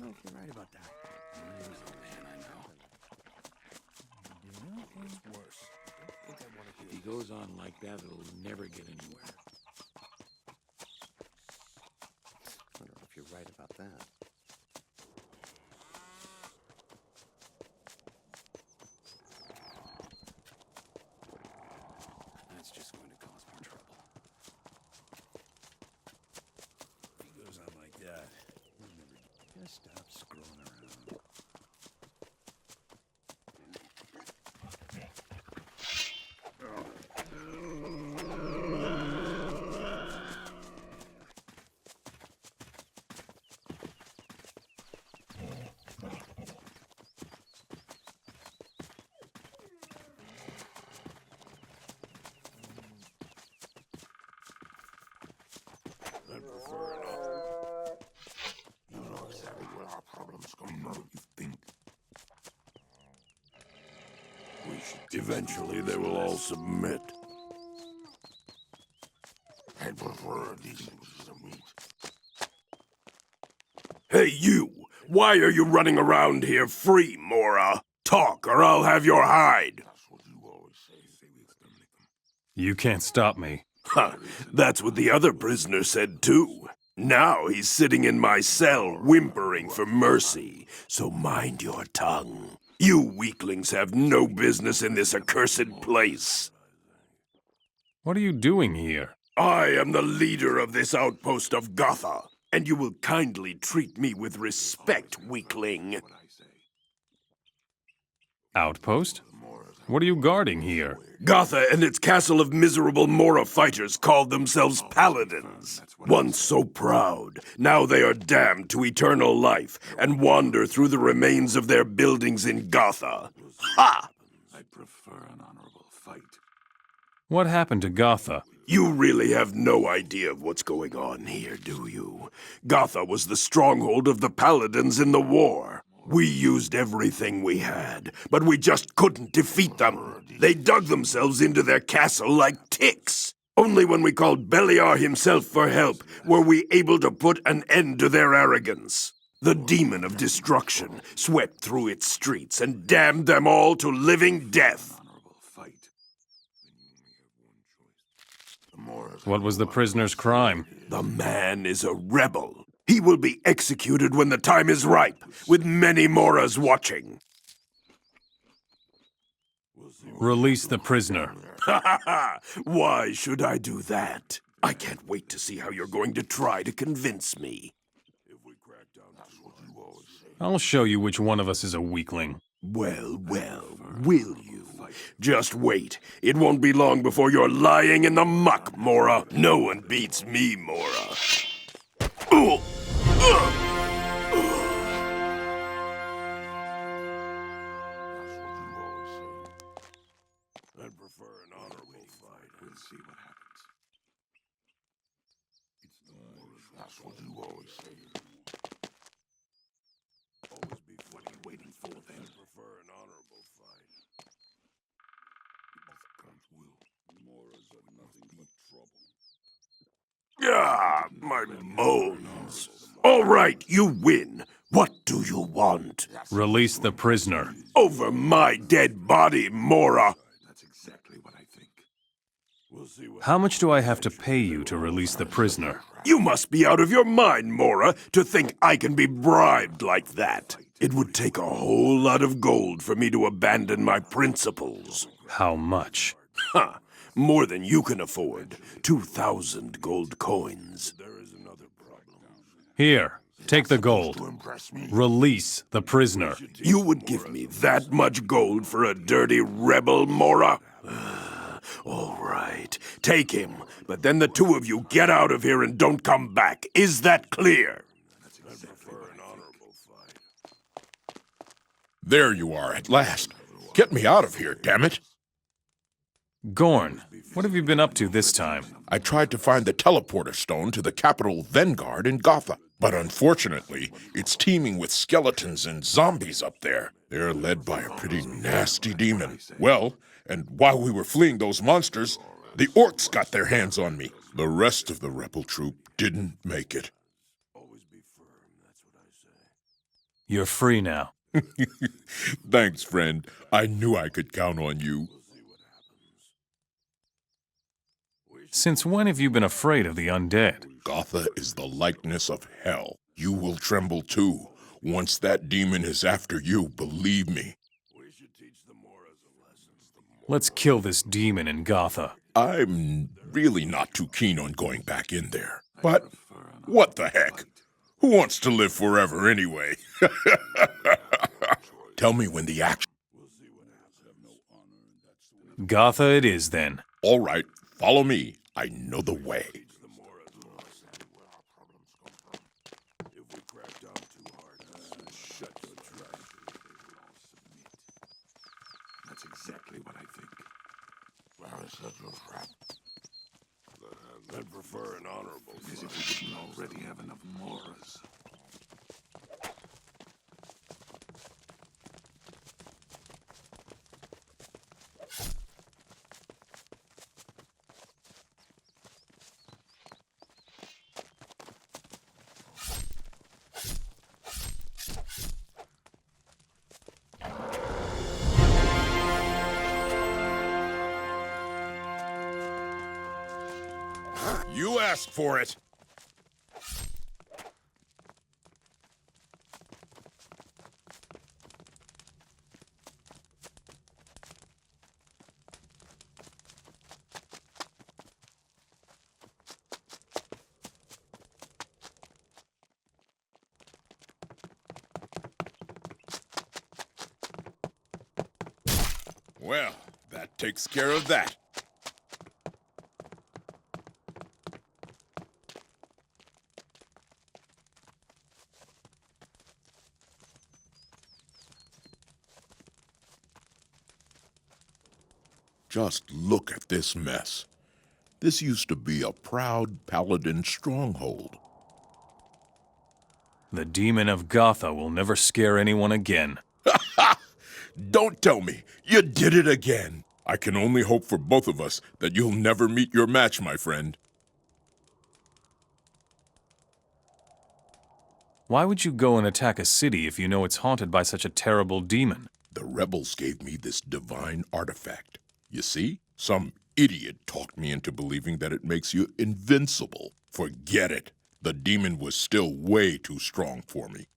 know if you're right about that. Man, I know. It's worse. If he goes on like that, it'll never get anywhere. I don't know if you're right about that. That's just going to cause more trouble. If he goes on like that, we'll never just stop scrolling around. I'd prefer not. You know exactly where our problems come from, you think? Eventually, they will all submit. I'd prefer these pieces of meat. Hey, you! Why are you running around here free, Mora? Talk, or I'll have your hide! That's what you always say. You can't stop me. Ha! That's what the other prisoner said, too. Now he's sitting in my cell, whimpering for mercy. So mind your tongue. You weaklings have no business in this accursed place. What are you doing here? I am the leader of this outpost of Gotha, and you will kindly treat me with respect, weakling. Outpost? What are you guarding here? Gotha and its castle of miserable Mora fighters called themselves paladins. Once so proud, now they are damned to eternal life and wander through the remains of their buildings in Gotha. Ha! I prefer an honorable fight. What happened to Gotha? You really have no idea of what's going on here, do you? Gotha was the stronghold of the paladins in the war. We used everything we had, but we just couldn't defeat them. They dug themselves into their castle like ticks. Only when we called Beliar himself for help were we able to put an end to their arrogance. The demon of destruction swept through its streets and damned them all to living death. What was the prisoner's crime? The man is a rebel. He will be executed when the time is ripe, with many Moras watching. Release the prisoner. Ha ha ha! Why should I do that? I can't wait to see how you're going to try to convince me. I'll show you which one of us is a weakling. Well, will you? Just wait. It won't be long before you're lying in the muck, Mora. No one beats me, Mora. I'd prefer an honorable fight. We'll see what happens. That's what you always say. Always be what are you waiting for then? I prefer an honorable fight. Moras are nothing but trouble. Ah, my bones. All right, you win. What do you want? Release the prisoner. Over my dead body, Mora. That's exactly what I think. We'll see what. How much do I have to pay you to release the prisoner? You must be out of your mind, Mora, to think I can be bribed like that. It would take a whole lot of gold for me to abandon my principles. How much? Ha! More than you can afford. 2,000 gold coins. There is another problem. Here, take the gold. To impress me? Release the prisoner. You would give me that much gold for a dirty rebel, Mora? All right, take him. But then the two of you get out of here and don't come back. Is that clear? There you are, at last. Get me out of here, damn it. Gorn, what have you been up to this time? I tried to find the teleporter stone to the capital Vanguard in Gotha, but unfortunately, it's teeming with skeletons and zombies up there. They're led by a pretty nasty demon. Well, and while we were fleeing those monsters, the orcs got their hands on me. The rest of the rebel troop didn't make it. You're free now. Thanks, friend. I knew I could count on you. Since when have you been afraid of the undead? Gotha is the likeness of hell. You will tremble too. Once that demon is after you, believe me. Let's kill this demon in Gotha. I'm really not too keen on going back in there. But what the heck? Who wants to live forever anyway? Tell me when the action... Gotha it is then. All right, follow me. I know the way. That's exactly what I think. Well, it's such a trap. I'd prefer an honorable As if we didn't already have enough Moras. You asked for it. Well, that takes care of that. Just look at this mess. This used to be a proud paladin stronghold. The demon of Gotha will never scare anyone again. Don't tell me, you did it again. I can only hope for both of us that you'll never meet your match, my friend. Why would you go and attack a city if you know it's haunted by such a terrible demon? The rebels gave me this divine artifact. You see? Some idiot talked me into believing that it makes you invincible. Forget it. The demon was still way too strong for me.